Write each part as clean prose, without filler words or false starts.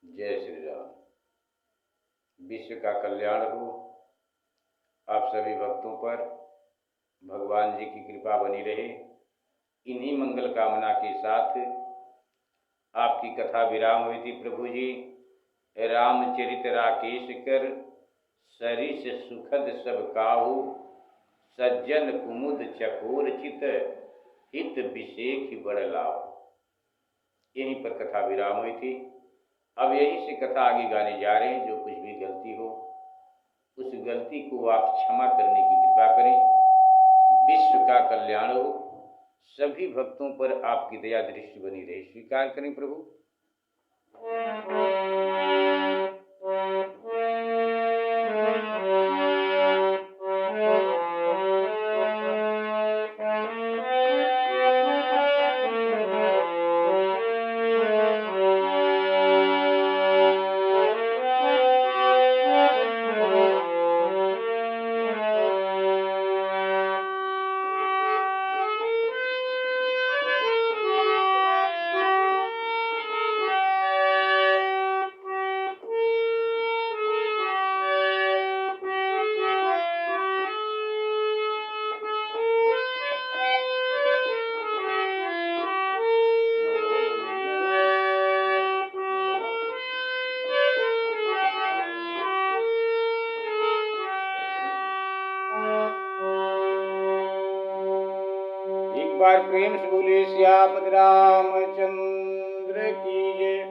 जय श्री राम। विश्व का कल्याण हो। आप सभी भक्तों पर भगवान जी की कृपा बनी रहे। इन्हीं मंगल कामना के साथ आपकी कथा विराम हुई थी। प्रभु जी रामचरित राकेश कर, सरिस सुखद सब काहू, सज्जन कुमुद चकोर चित, हित विशेख बड़ लाभ। यहीं पर कथा विराम हुई थी। अब यहीं से कथा आगे गाने जा रहे हैं। जो कुछ भी गलती हो उस गलती को आप क्षमा करने की कृपा करें। विश्व का कल्याण हो। सभी भक्तों पर आपकी दया दृष्टि बनी रहे। स्वीकार करें प्रभु। एक बार प्रेम से बोले श्यामद रामचंद्र की जय।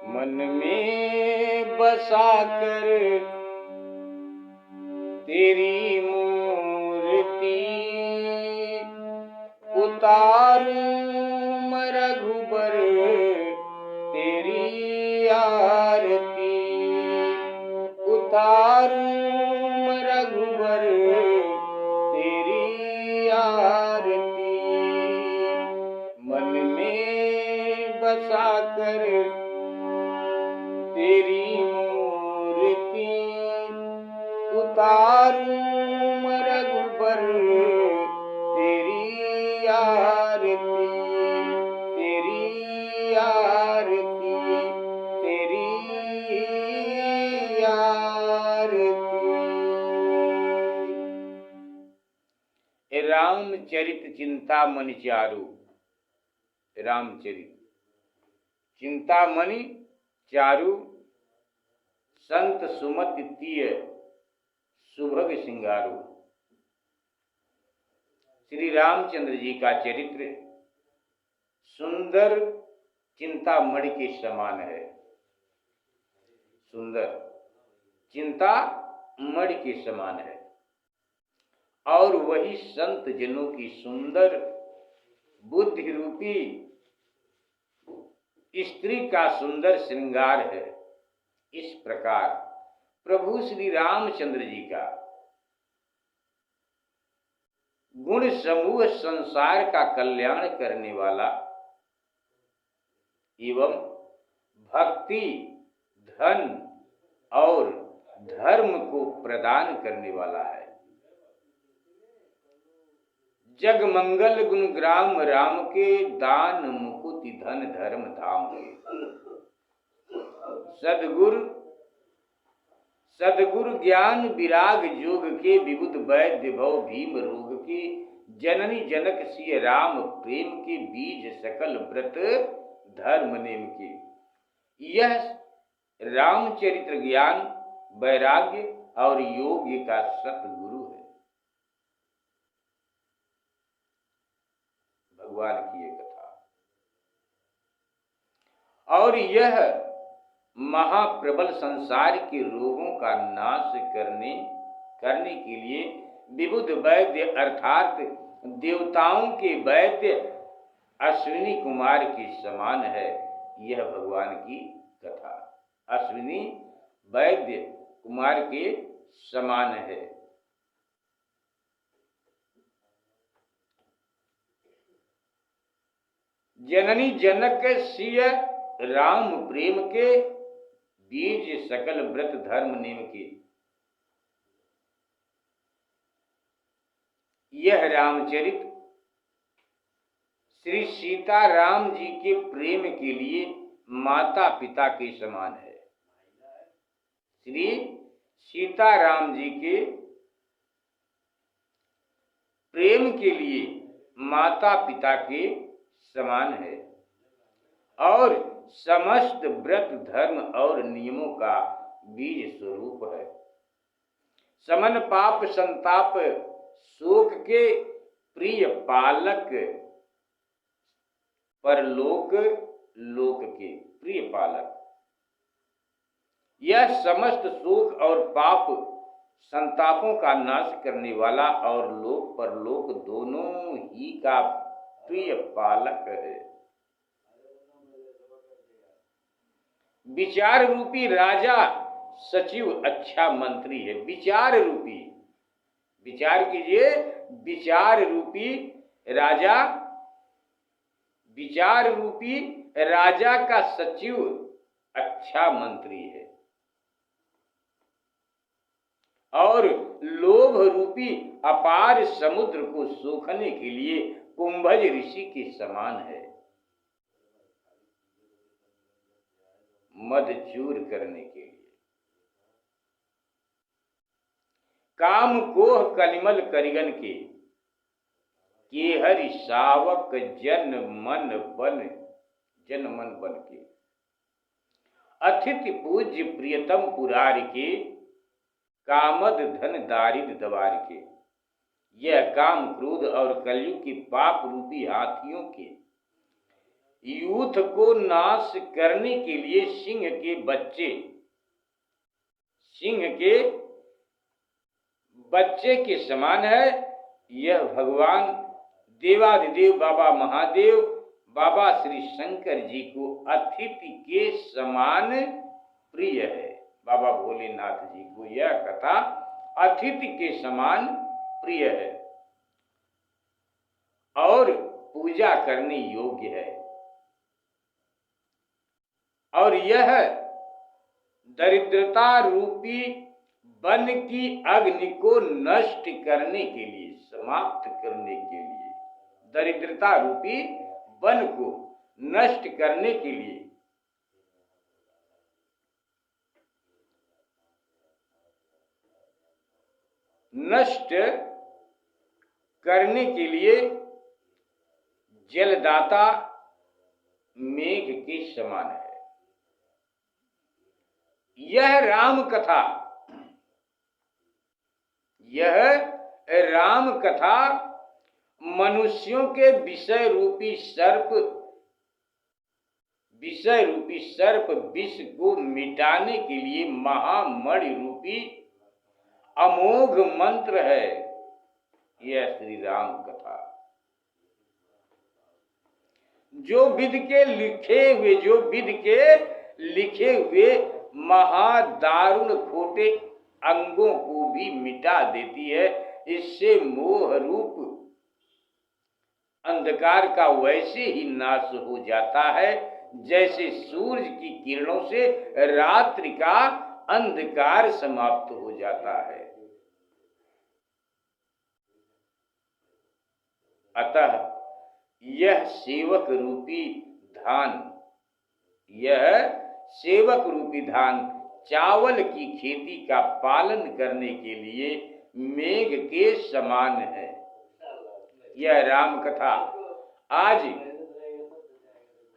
मन में बसा कर तेरी मूर्ति, उतारूं मैं रघुबर तेरी आरती, उतारूं मैं रघुबर तेरी आरती। मन में बसा कर तेरी मूर्ति, उतारूं मैं रघुबर तेरी आरती, तेरी आरती, तेरी आरती। रामचरित चिंतामणि चारु। रामचरित चिंतामणि चारु, संत सुमति तीय सुभग सिंगारू। श्री रामचंद्र जी का चरित्र सुंदर चिंतामणि के समान है। सुंदर चिंतामणि के समान है और वही संत जनों की सुंदर बुद्धि रूपी स्त्री का सुंदर श्रृंगार है। इस प्रकार प्रभु श्री रामचंद्र जी का गुण समूह संसार का कल्याण करने वाला एवं भक्ति, धन और धर्म को प्रदान करने वाला है। जग मंगल गुण ग्राम राम के, दान मुकुति धन धर्म धाम के। सदगुरु ज्ञान विराग जोग के, विबुध वैद्य भव भीम रोग के। जननी जनक सिय राम प्रेम के, बीज सकल व्रत धर्म नेम के। यह रामचरित्र ज्ञान, वैराग्य और योग का सतगुरु है। भगवान की ये कथा। और यह महाप्रबल संसार के रोगों का नाश करने के लिए विबुध वैद्य अर्थात देवताओं के वैद्य अश्विनी कुमार के समान है। यह भगवान की कथा अश्विनी वैद्य कुमार के समान है। जननी जनक सिय राम प्रेम के, बीज सकल व्रत धर्म नेम के। यह रामचरित श्री सीताराम जी के प्रेम के लिए माता पिता के समान है। श्री सीताराम जी के प्रेम के लिए माता पिता के समान है और समस्त व्रत धर्म और नियमों का बीज स्वरूप है। समन पाप संताप शोक के प्रिय पालक, परलोक लोक के प्रिय पालक। यह समस्त शोक और पाप संतापों का नाश करने वाला और लोक परलोक दोनों ही का प्रिय पालक है। विचार रूपी राजा सचिव अच्छा मंत्री है। विचार रूपी, विचार कीजिए, विचार रूपी राजा, विचार रूपी राजा का सचिव अच्छा मंत्री है और लोभ रूपी अपार समुद्र को सोखने के लिए कुंभज ऋषि के समान है। मद चूर करने के लिए काम कोह कलिमल करिगन के हरि सावक जन मन बन के अतिथि पूज्य प्रियतम पुरार के कामद धन दारिद दवार के। यह काम क्रोध और कलयुग की पाप रूपी हाथियों के यूथ को नाश करने के लिए सिंह के के समान है। यह भगवान देवादिदेव बाबा महादेव बाबा श्री शंकर जी को अतिथि के समान प्रिय है। बाबा भोलेनाथ जी को यह कथा अतिथि के समान प्रिय है और पूजा करने योग्य है। और यह दरिद्रता रूपी वन की अग्नि को नष्ट करने के लिए, समाप्त करने के लिए, दरिद्रता रूपी वन को नष्ट करने के लिए जलदाता मेघ के समान है। यह राम कथा मनुष्यों के विषय रूपी सर्प विष को मिटाने के लिए महामणि रूपी अमोघ मंत्र है। यह श्री राम कथा जो विद के लिखे हुए महादारुण खोटे अंगों को भी मिटा देती है। इससे मोह रूप अंधकार का वैसे ही नाश हो जाता है जैसे सूरज की किरणों से रात्रि का अंधकार समाप्त हो जाता है। अतः यह सेवक रूपी धान चावल की खेती का पालन करने के लिए मेघ के समान है। यह राम कथा आज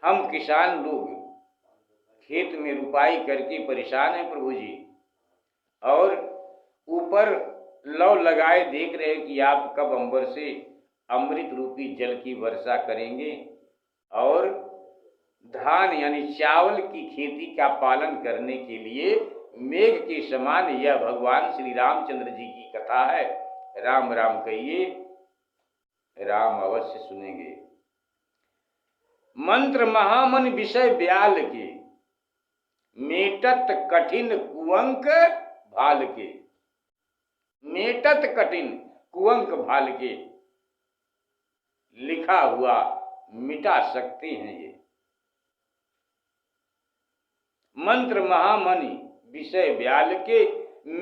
हम किसान लोग खेत में रुपाई करके परेशान हैं प्रभु जी, और ऊपर लौ लगाए देख रहे कि आप कब अंबर से अमृत रूपी जल की वर्षा करेंगे और धान यानी चावल की खेती का पालन करने के लिए मेघ के समान यह भगवान श्री रामचंद्र जी की कथा है। राम राम कहिए, राम अवश्य सुनेंगे। मंत्र महामन विषय ब्याल के मेटत कठिन कुअंक भाल के। मेटत कठिन कुअंक भाल के लिखा हुआ मिटा सकते हैं ये। मंत्र महामणि विषय ब्याल के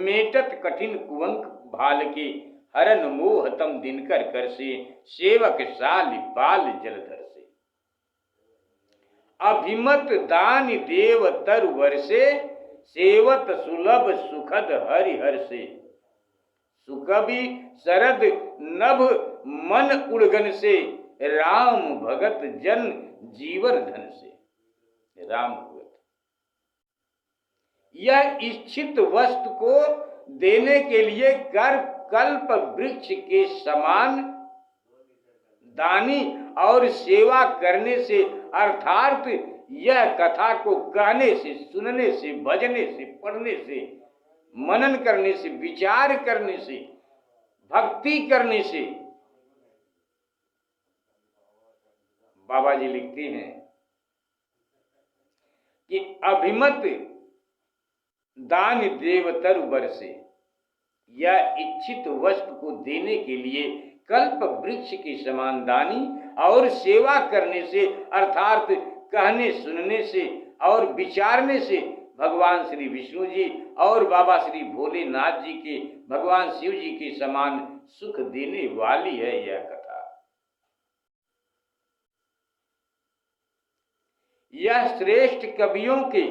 मेटत कठिन कुअंक भाल के हरन मोह तम दिनकर कर से, सेवक साल बाल जलधर से। अभिमत दान देव तरु वर्षे, सेवत सुलभ सुखद हरिहर से। सुकवि शरद नभ मन उड़गन से, राम भगत जन जीवन धन से। राम भगत यह इच्छित वस्तु को देने के लिए कल्प वृक्ष के समान दानी और सेवा करने से, अर्थात यह कथा को कहने से, सुनने से, भजने से, पढ़ने से, मनन करने से, विचार करने से, भक्ति करने से। बाबा जी लिखते हैं कि अभिमत दान देवतर वर्षे, यह इच्छित वस्तु को देने के लिए कल्प वृक्ष के समान दानी और सेवा करने से, अर्थात कहने सुनने से और विचारने से भगवान श्री विष्णु जी और बाबा श्री भोलेनाथ जी के, भगवान शिव जी के समान सुख देने वाली है यह कथा। यह श्रेष्ठ कवियों के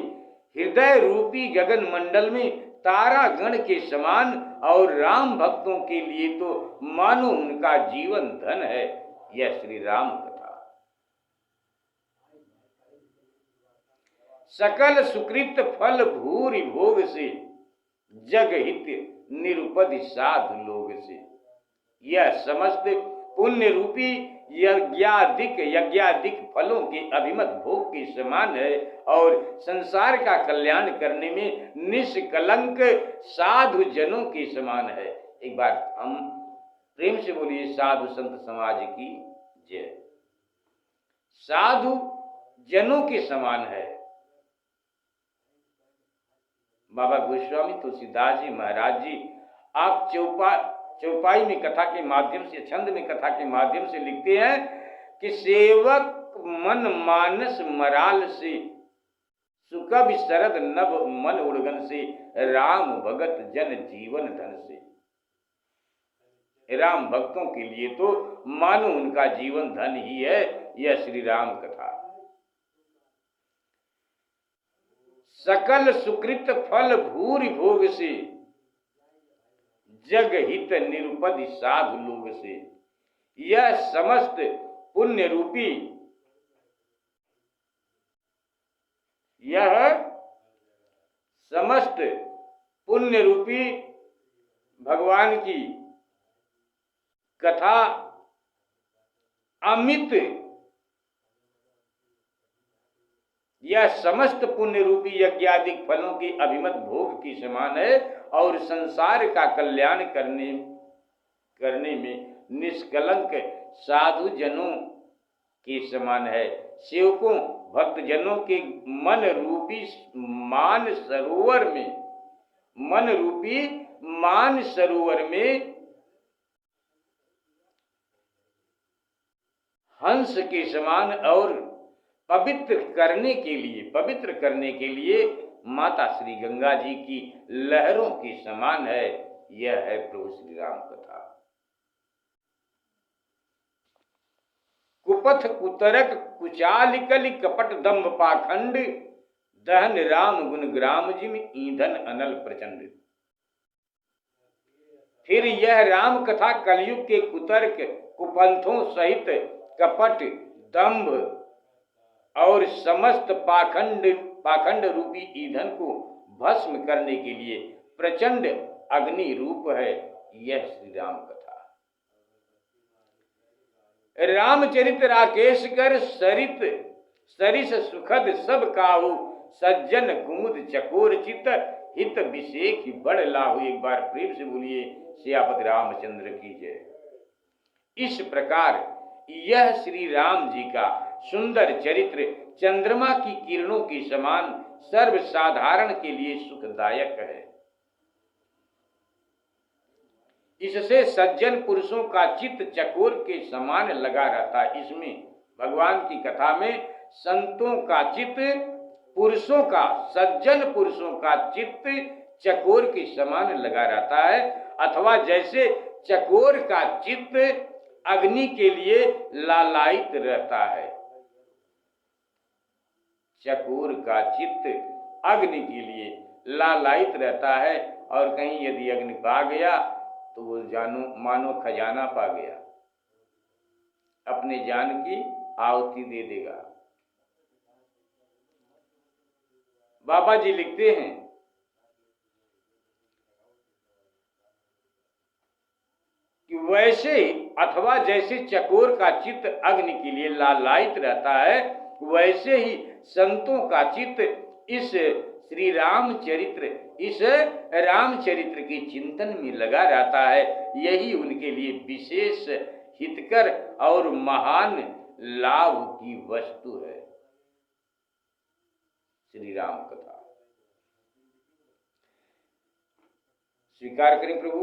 हृदय रूपी गगन मंडल में तारा गण के समान और राम भक्तों के लिए तो मानो उनका जीवन धन है यह श्री राम कथा। सकल सुकृत फल भूरि भोग से, जग हित निरुपधि साधु लोग से। यह समस्त पुण्य रूपी यज्ञादिक फलों के अभिमत भोग के समान है और संसार का कल्याण करने में निष्कलंक साधु जनों के समान है। एक बार हम प्रेम से बोलिए साधु संत समाज की जय। साधु जनों के समान है। बाबा गोस्वामी तुलसीदास जी महाराज जी आप चौपाई में कथा के माध्यम से, छंद में कथा के माध्यम से लिखते हैं कि सेवक मन मानस मराल से, सुकवि शरद नभ मन उड़गन से, राम भगत जन जीवन धन से। राम भक्तों के लिए तो मानो उनका जीवन धन ही है यह श्री राम कथा। सकल सुकृत फल भूरि भोग से, जग हित निरुपधि साधु लोग से। यह समस्त पुण्य रूपी, यह समस्त पुण्य रूपी भगवान की कथा अमित, यह समस्त पुण्य रूपी यज्ञादिक फलों के अभिमत भोग के समान है और संसार का कल्याण करने में निष्कलंक साधु जनों के समान है। सेवकों भक्त जनों के मन रूपी मान सरोवर में हंस के समान और पवित्र करने के लिए माता श्री गंगा जी की लहरों के समान है। यह है प्रभु श्री राम कथा। कुपथ कुतरक कुचाल कलि कपट दंभ पाखंड, दहन राम गुण ग्राम जिम ईंधन अनल प्रचंड। फिर यह राम कथा कलयुग के कुतर्क कुपंथों सहित कपट, दंभ और समस्त पाखंड रूपी ईंधन को भस्म करने के लिए प्रचंड अग्नि रूप है यह श्री राम कथा। रामचरित राकेश कर सरिस सुखद सब काहू, सज्जन कुमुद चकोर चित हित विषेक ही बड़ लाहू। एक बार प्रेम से बोलिए सियापति रामचंद्र की जय। इस प्रकार यह श्री राम जी का सुंदर चरित्र चंद्रमा की किरणों के समान सर्वसाधारण के लिए सुखदायक है। इससे सज्जन पुरुषों का चित्त चकोर के समान लगा रहता है। इसमें भगवान की कथा में संतों का चित्त, सज्जन पुरुषों का चित्त चकोर के समान लगा रहता है। अथवा जैसे चकोर का चित्त अग्नि के लिए लालायित रहता है। चकोर का चित्त अग्नि के लिए लालायित रहता है, और कहीं यदि अग्नि पा गया तो वो मानो खजाना पा गया, अपने जान की आहुति दे देगा। बाबा जी लिखते हैं कि वैसे अथवा जैसे चकोर का चित्त अग्नि के लिए लालायित रहता है, वैसे ही संतों का चित्त इस श्री रामचरित्र, इस रामचरित्र के चिंतन में लगा रहता है। यही उनके लिए विशेष हितकर और महान लाभ की वस्तु है। श्री राम कथा स्वीकार करें प्रभु।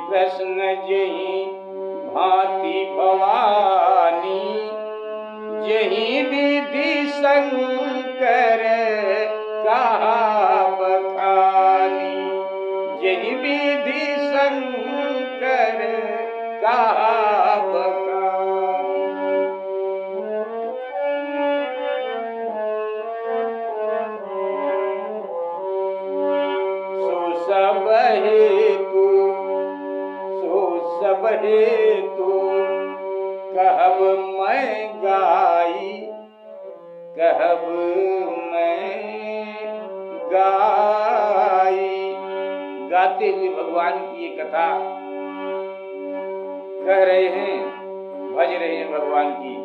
प्रश्न जही भांति भवानी, जही विधि शंकर कहा बखानी, जही विधि शंकर कहा बखानी। सो सब हेतु सब हेतु कहब मैं गाई, कहब मैं गाई। गाते हुए भगवान की ये कथा कह रहे हैं, भज रहे हैं, भगवान की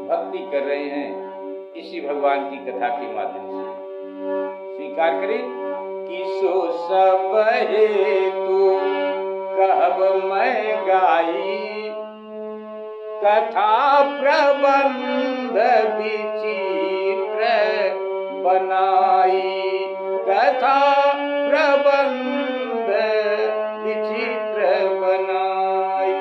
भक्ति कर रहे हैं इसी भगवान की कथा के माध्यम से। स्वीकार करें कि सो सब हेतु कहब मैं गाई, कथा प्रबंध विचित्र बनाई, कथा प्रबंध विचित्र बनाई।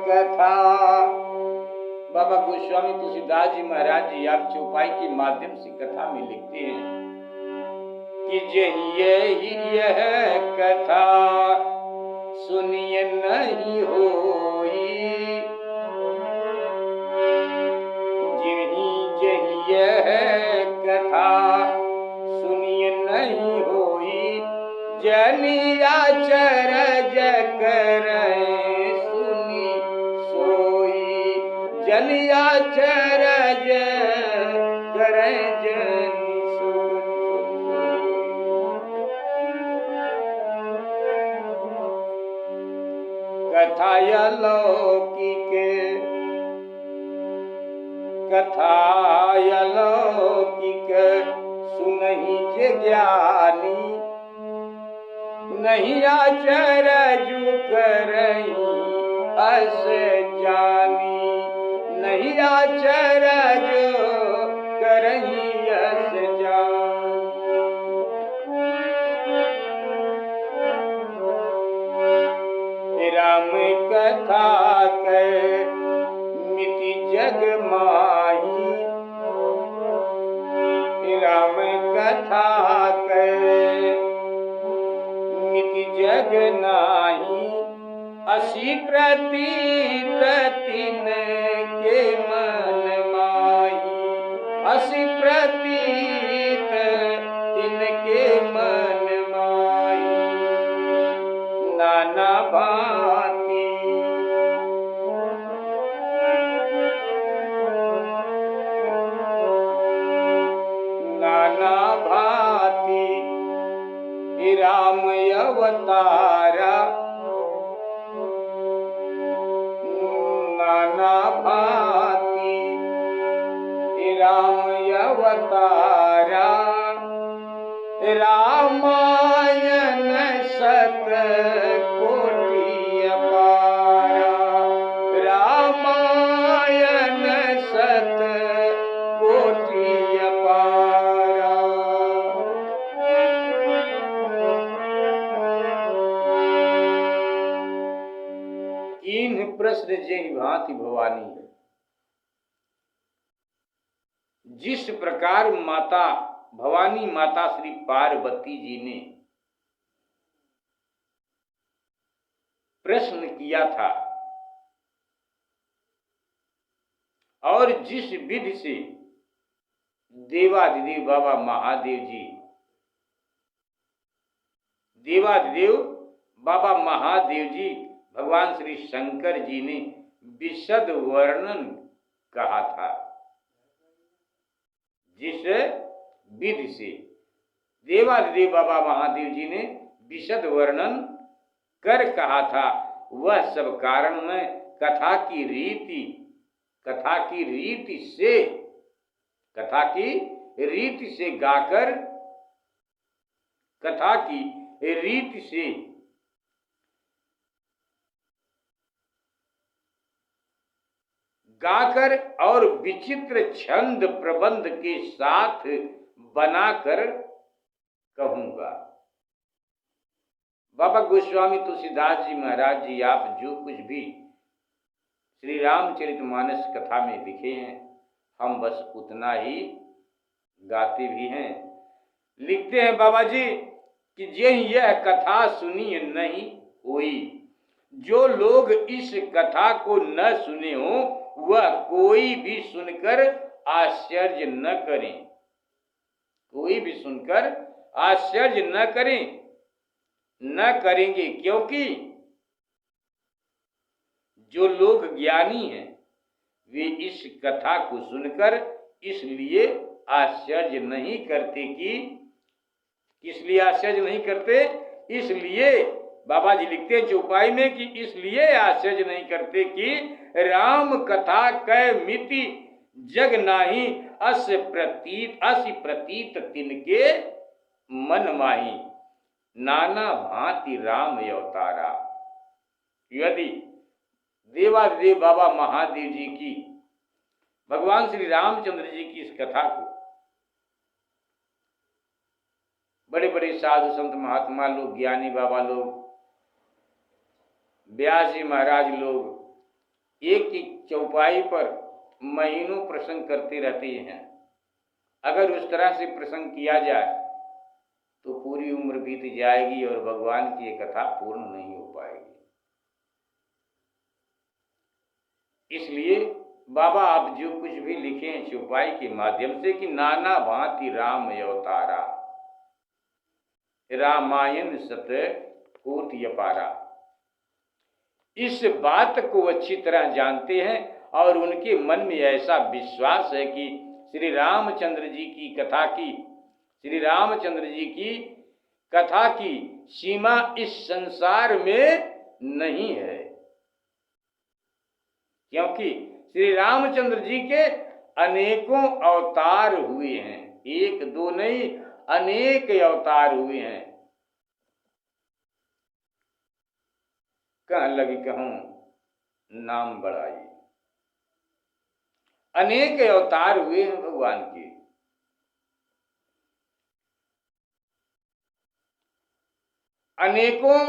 कथा बाबा गोस्वामी तुलसीदास जी महाराज जी आप चौपाई के माध्यम से कथा में लिखते हैं कि यह कथा सुनिए नहीं होई, यह कथा सुनिए नहीं होई, जनिया चरज करें जनिया चरज करें जनि सोई। कथा अलौकिक, कथा अलौकिक सुनहि जे ज्ञानी, नहीं आचरजु करहीं अस जानी, नहीं आचरज करहीं अस जानी। राम कथा के मिति जग माही, राम कथा के मिति जग नाही, असी प्रतीत तिन के मन माही, असी प्रतीत तिन के मन माही। नाना भांति नाना भांति राम अवतारा, नाना भांति राम प्रश्न जेहि भांति भवानी। जिस प्रकार माता भवानी माता श्री पार्वती जी ने प्रश्न किया था और जिस विधि से देवाधिदेव बाबा महादेव जी देवाधिदेव बाबा महादेव जी भगवान श्री शंकर जी ने विशद वर्णन कहा था, जिस विधि से देवाधिदेव बाबा महादेव जी ने विशद वर्णन कर कहा था, वह सब कारण में कथा की रीति से गाकर कथा की रीति से गाकर और विचित्र छंद प्रबंध के साथ बनाकर कहूंगा। बाबा गोस्वामी तुलसीदास जी महाराज जी आप जो कुछ भी श्री रामचरितमानस कथा में लिखे हैं, हम बस उतना ही गाते भी हैं। लिखते हैं बाबा जी कि यह कथा सुनी नहीं हुई, जो लोग इस कथा को न सुने हो वह कोई भी सुनकर आश्चर्य न करें, कोई भी सुनकर आश्चर्य न करेंगे, क्योंकि जो लोग ज्ञानी हैं वे इस कथा को सुनकर इसलिए आश्चर्य नहीं करते कि इसलिए आश्चर्य नहीं करते, इसलिए बाबा जी लिखते हैं चौपाई में कि इसलिए आश्चर्य नहीं करते कि राम कथा कै मिति जग नाही अस प्रतीत तिनके मन माही, नाना भांति राम अवतारा। यदि देवाधिदेव बाबा महादेव जी की भगवान श्री रामचंद्र जी की इस कथा को बड़े बड़े साधु संत महात्मा लोग, ज्ञानी बाबा लोग, व्यास जी महाराज लोग एक एक चौपाई पर महीनों प्रसंग करते रहते हैं, अगर उस तरह से प्रसंग किया जाए तो पूरी उम्र बीत जाएगी और भगवान की ये कथा पूर्ण नहीं हो पाएगी। इसलिए बाबा आप जो कुछ भी लिखे हैं चौपाई के माध्यम से कि नाना भांति राम अवतारा, रामायण सत कोटि अपारा, इस बात को अच्छी तरह जानते हैं और उनके मन में ऐसा विश्वास है कि श्री रामचंद्र जी की कथा की सीमा इस संसार में नहीं है, क्योंकि श्री रामचंद्र जी के अनेकों अवतार हुए हैं, एक दो नहीं अनेक अवतार हुए हैं। कह लगी कहूं नाम बढ़ाई, अनेक अवतार हुए हैं भगवान के। अनेकों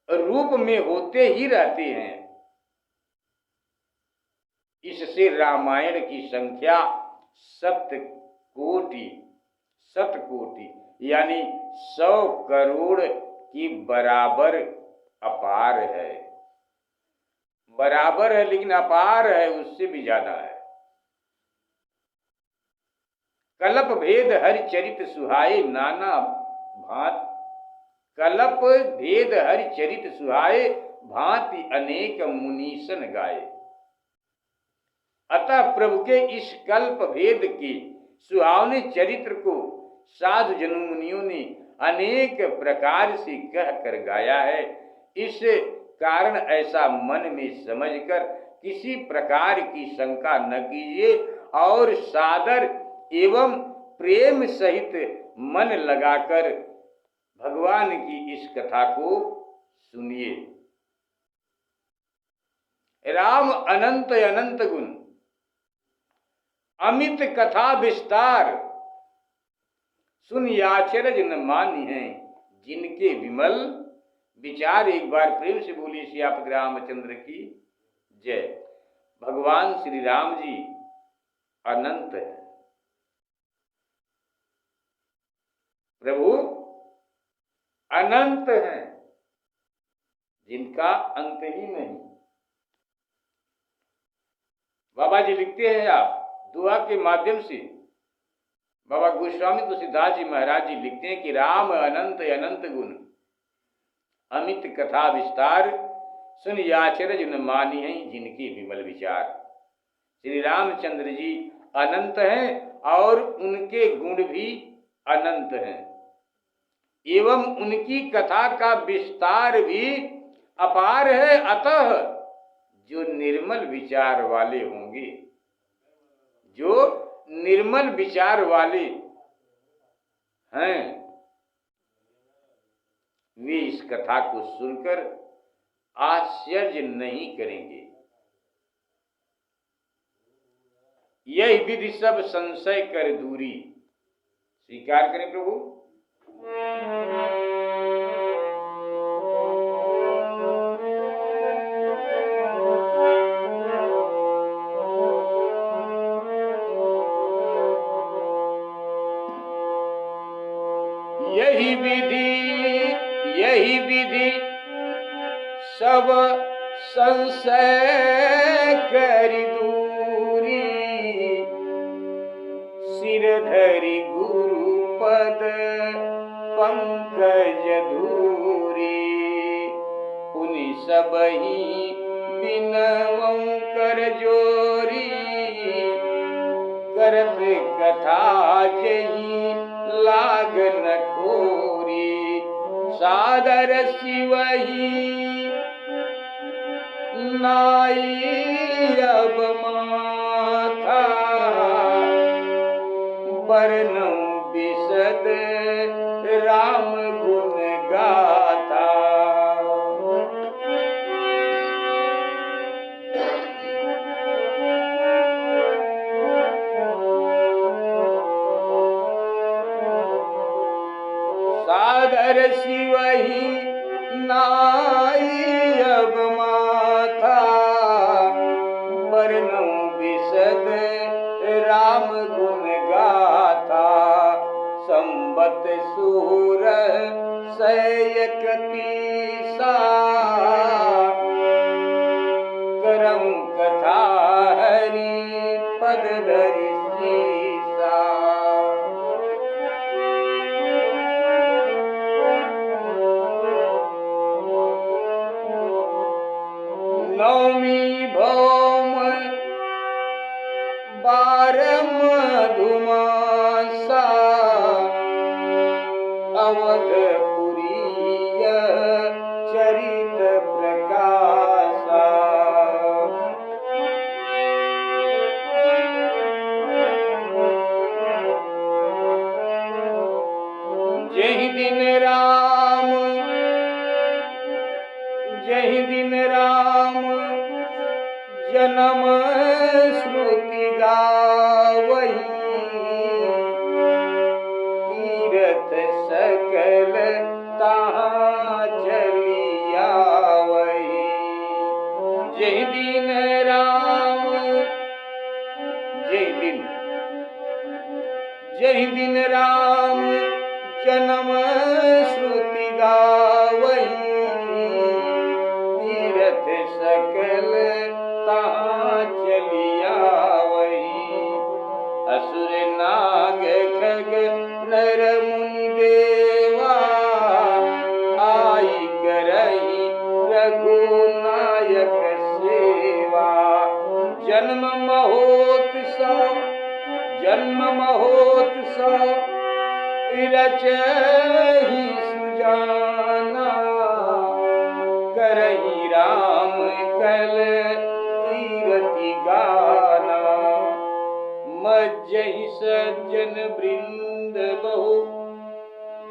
रूप में होते ही रहते हैं। इससे रामायण की संख्या सतकोटि यानी 100 करोड़ की बराबर अपार है, बराबर है लेकिन अपार है, उससे भी ज्यादा है। कल्प भेद हरि चरित सुहाए नाना भांति, कल्प भेद हरि चरित सुहाए भांति अनेक मुनीसन गाए। अतः प्रभु के इस कल्प भेद के सुहावने चरित्र को साधु जन मुनियों ने अनेक प्रकार से कह कर गाया है। इस कारण ऐसा मन में समझकर किसी प्रकार की शंका न कीजिए और सादर एवं प्रेम सहित मन लगाकर भगवान की इस कथा को सुनिए। राम अनंत अनंत गुण अमित कथा विस्तार, सुन आचरज न मानी है जिनके विमल विचार। एक बार प्रेम से बोलिए श्री आप रामचंद्र की जय। भगवान श्री राम जी अनंत है। प्रभु अनंत है, जिनका अंत ही नहीं। बाबा जी लिखते हैं, आप दुआ के माध्यम से बाबा गोस्वामी तुलसीदास जी महाराज जी लिखते हैं कि राम अनंत अनंत गुण अमित कथा विस्तार, सुन याचर जिन मानी है जिनके विमल विचार। श्री रामचंद्र जी अनंत हैं और उनके गुण भी अनंत हैं, एवं उनकी कथा का विस्तार भी अपार है। अतः जो निर्मल विचार वाले होंगे, जो निर्मल विचार वाले हैं, वे इस कथा को सुनकर आश्चर्य नहीं करेंगे। यही विधि सब संशय कर दूरी। स्वीकार करें प्रभु। यही विधि सब संशय कर दूरी। सिर धरि गुरु पद पंकज धूरी। उनि सबहि बिनवं कर जोरी। करत कथा जही लागन खोरी। सादर शिवही नाई अब माथा। वर्णम विशद राम गुण गाथा। सादर शिवही नाई अब माथा। वर्णम विशद राम गुण गाथा। संबत सूर सयकतीसा। करम कथा हरि पद धरि सीसा। नवमी भौम बारम मधुमासा। अवधपुरीय चरित प्रकाशा। जहि दिन राम जन्म श्रुति गावही। तीरथ सकल तहाँ चली आवही। जहि दिन राम जन्म श्रुति गावही। तीरथ सकल तहाँ चली आवही। असुर नाग खग नर मुनि देवा। आई करही रघुनायक सेवा। जन्म महोत्सव रचहि सुजाना। करहि राम कल कीरति गाना। मज्जहि सज्जन वृंद बहु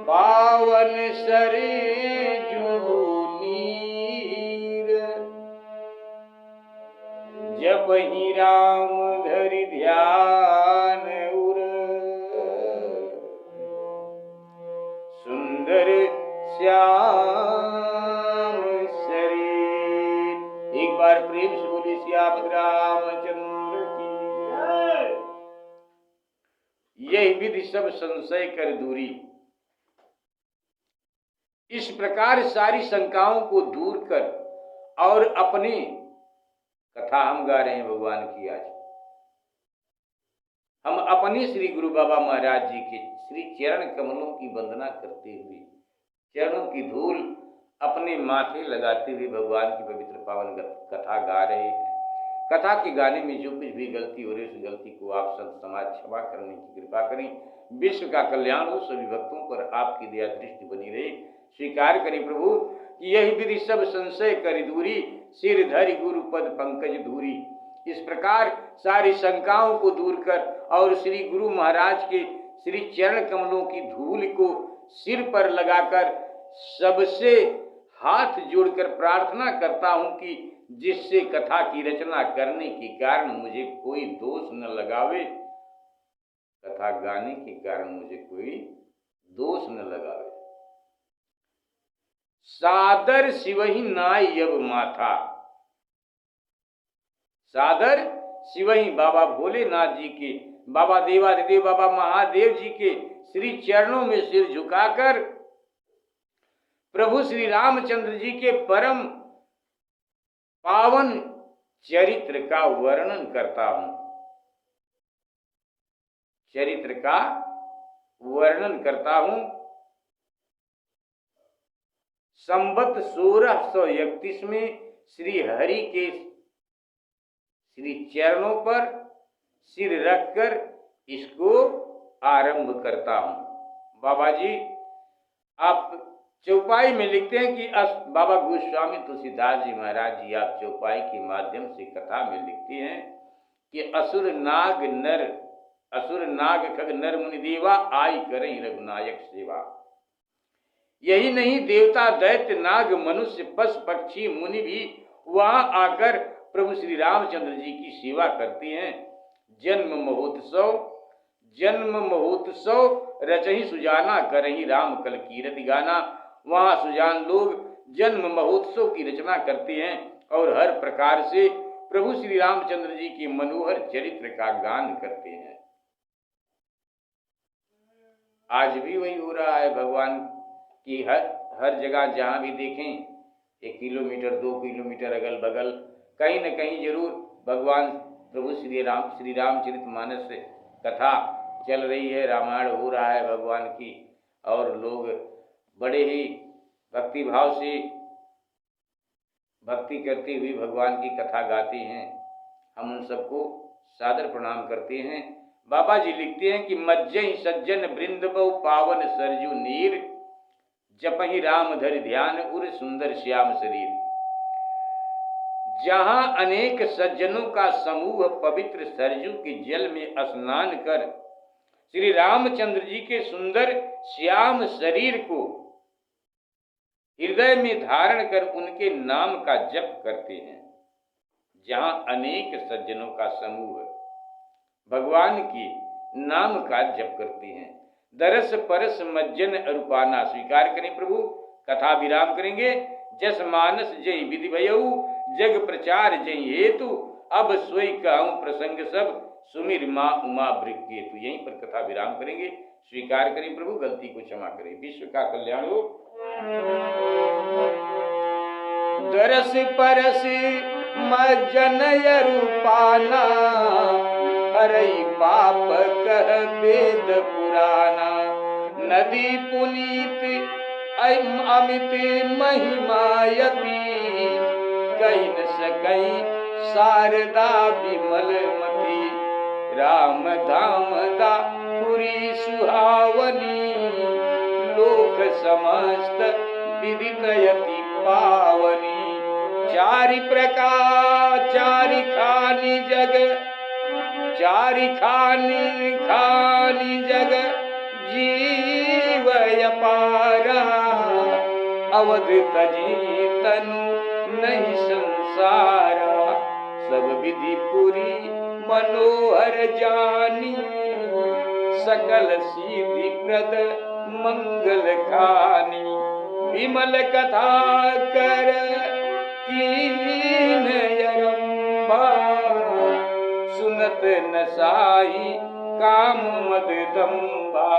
पावन सरजू नीर। जपहि राम धरि ध्यान उर। सुंदर श्याम शरीर। एक बार प्रेम से बोलिए सब संशय कर दूरी। इस प्रकार सारी शंकाओं को दूर कर और अपने कथा हम गा रहे हैं भगवान की। आज हम अपने श्री गुरु बाबा महाराज जी के श्री चरण कमलों की वंदना करते हुए, चरणों की धूल अपने माथे लगाते हुए भगवान की पवित्र पावन कथा गा रहे हैं। कथा के गाने में जो कुछ भी गलती हो रही है, उस गलती को आप संत समाज क्षमा करने की कृपा करें। विश्व का कल्याण हो, सभी भक्तों पर आपकी दया दृष्टि बनी रहे। स्वीकार करें प्रभु कि यही विधि सब संशय कर दूरी, सिर धरि गुरु पद पंकज धूरी। इस प्रकार सारी शंकाओं को दूर कर और श्री गुरु महाराज के श्री चरण कमलों की धूल को सिर पर लगाकर सबसे हाथ जोड़कर प्रार्थना करता हूं कि जिससे कथा की रचना करने के कारण मुझे कोई दोष न लगावे, कथा गाने के कारण मुझे कोई दोष न लगावे। सादर शिवहि नाय अब माथा, सादर शिवहि बाबा भोलेनाथ जी के, बाबा देवाधिदेव बाबा महादेव जी के श्री चरणों में सिर झुकाकर प्रभु श्री रामचंद्र जी के परम पावन चरित्र का वर्णन करता हूं, चरित्र का वर्णन करता हूं। संवत 1631 में श्री हरि के श्री चरणों पर सिर रखकर इसको आरंभ करता हूं। बाबा जी आप चौपाई में लिखते हैं कि बाबा गोस्वामी तुलसीदास जी महाराज जी आप चौपाई के माध्यम से कथा में लिखते हैं कि असुर नाग खग नर मुनि देवा आई करें रघुनायक सेवा। यही नहीं, देवता दैत्य नाग मनुष्य पशु पक्षी मुनि भी वहां आकर प्रभु श्री रामचंद्र जी की सेवा करते हैं। जन्म महोत्सव रचहि सुजाना करहि राम कल कीरति गाना। वहां सुजान लोग जन्म महोत्सव की रचना करते हैं और हर प्रकार से प्रभु श्री रामचंद्र जी के मनोहर चरित्र का गान करते हैं। आज भी वही हो रहा है भगवान की हर जगह जहां भी देखें 1 किलोमीटर 2 किलोमीटर अगल बगल कहीं न कहीं जरूर भगवान प्रभु श्री रामचरितमानस कथा चल रही है, रामायण हो रहा है भगवान की, और लोग बड़े ही भक्ति भाव से भक्ति करते हुए भगवान की कथा गाते हैं। हम उन सबको सादर प्रणाम करते हैं। बाबा जी लिखते हैं कि मज्जहि सज्जन वृंद बहु पावन सरजू नीर, जपहि राम धरि ध्यान उर सुंदर श्याम शरीर। जहां अनेक सज्जनों का समूह पवित्र सरजू के जल में स्नान कर श्री रामचंद्र जी के सुंदर श्याम शरीर को हृदय में धारण कर उनके नाम का जप करते हैं। जहां अनेक सज्जनों का समूह भगवान के नाम का जप करते हैं। दरस परस मज्जन अरूपाना। स्वीकार करें प्रभु, कथा विराम करेंगे। जस मानस जय विधि भयऊ, जग प्रचार जय हेतु, अब सोई कहूं प्रसंग सब, सुमिर माँ उमा वृक्केतु। यहीं पर कथा विराम करेंगे। स्वीकार करें प्रभु, गलती को क्षमा करें। विश्व का कल्याण हो। दरस परस मज्जन अरूपाना, हरई पाप कह वेद पुराना। नदी पुनीत अमित महिमायती, कहीं न सकई शारदा विमल मती। राम धाम दा पुरी सुहावनी, लोक समस्त विदित यति पावनी। चारि प्रकार चारि खानी जग, चारि खानी जग जीव अपारा। अवध तजी तनु नहीं संसारा, सब विधि पुरी मनोहर जानी। सकल सीधि प्रद मंगल खानी, विमल कथा कर कीन यरम्बा। सुनत न साई काम मद दम्बा,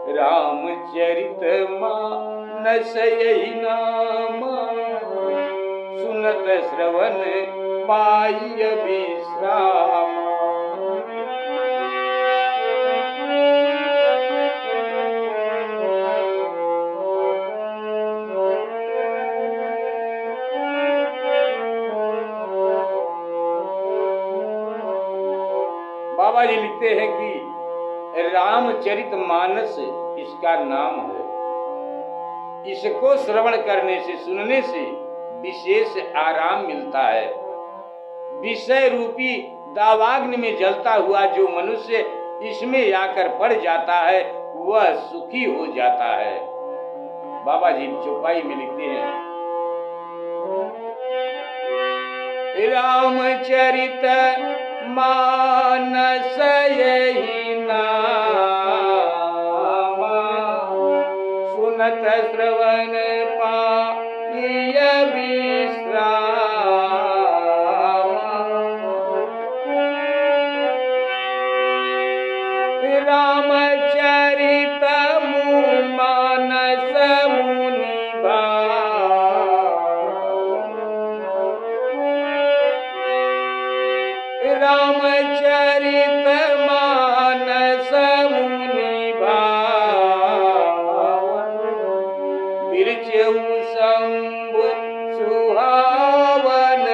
रामचरित मानस यही नाम, सुनत श्रवण पाई विश्राम। बाबा जी लिखते हैं कि रामचरित मानस इसका नाम है। इसको श्रवण करने से, सुनने से विशेष आराम मिलता है। विषय रूपी दावाग्नि में जलता हुआ जो मनुष्य इसमें आकर पड़ जाता है वह सुखी हो जाता है। बाबा जी चौपाई में लिखते हैं, रामचरित मानस यही नाम, सुनत श्रवण पाई विश्राम। रामचरित मानस मुनि रामचरित मानस मुनि भावन, बिरचऊ शंभु सुहावन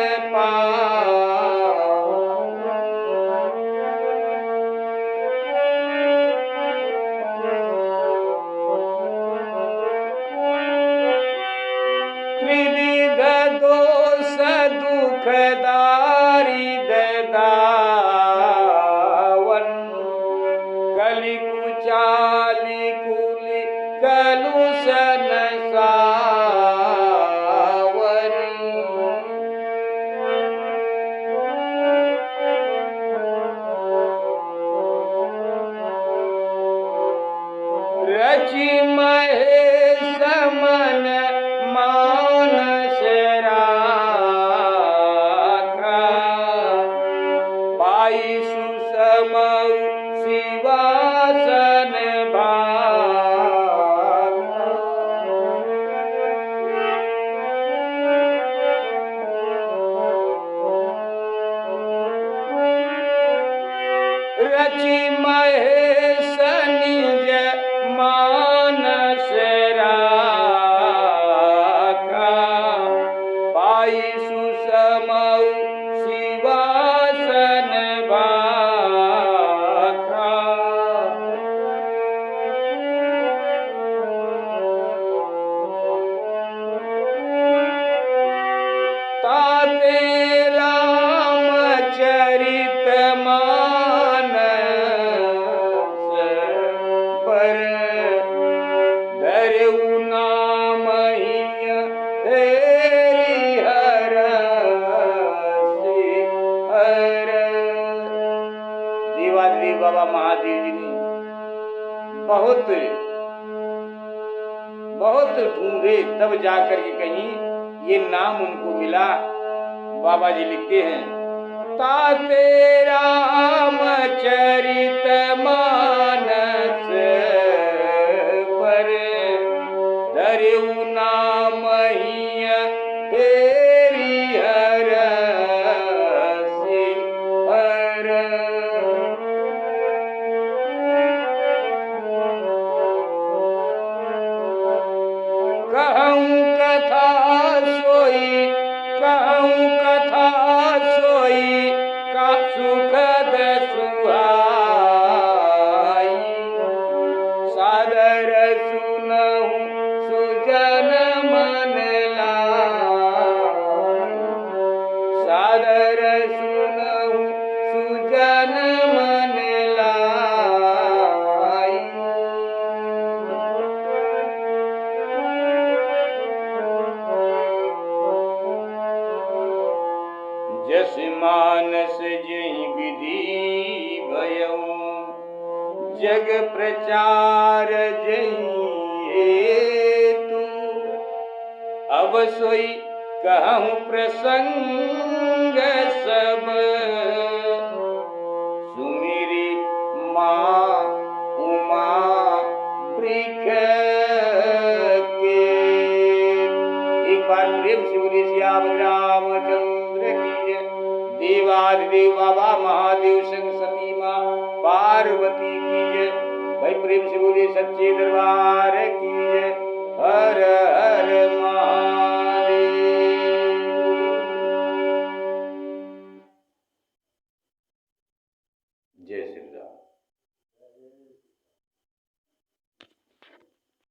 त्रिविध दोष दुखदारी दावन, कलि कुचाली कुली कलुषण सावन। रचि महेश मन मानस राखा, पाई सुसमौ शिवासन भाखा। रचि महेश निज मानस राखा, पाई सुसमौ शिवासन भाखा। ताते रामचरित मानस पर धरऊ नाम तेरी हरसि हर। देवादिदेव बाबा महादेव जी ने बहुत ढूंढे तब जाकर के कहीं ये नाम उनको मिला। बाबा जी लिखते हैं, ताते रामचरित मानस पर धरऊ नाम तेरी हरसि हर। कहूँ कथा सोई, कहूँ कथा सोई का सुखद सुहाई, सादर सुनहु सुजन मन लाई, सादर सुनहु सुजन मन लाई। जस मानस जहि विधि भयऊ, जग प्रचार जहि हेतु, अब सोई कहूँ प्रसंग सब, सुमिरी मा आदिदेव बाबा महादेव संग सती माँ पार्वती की जय। भाई प्रेम से बोलिए सच्चे दरबार की।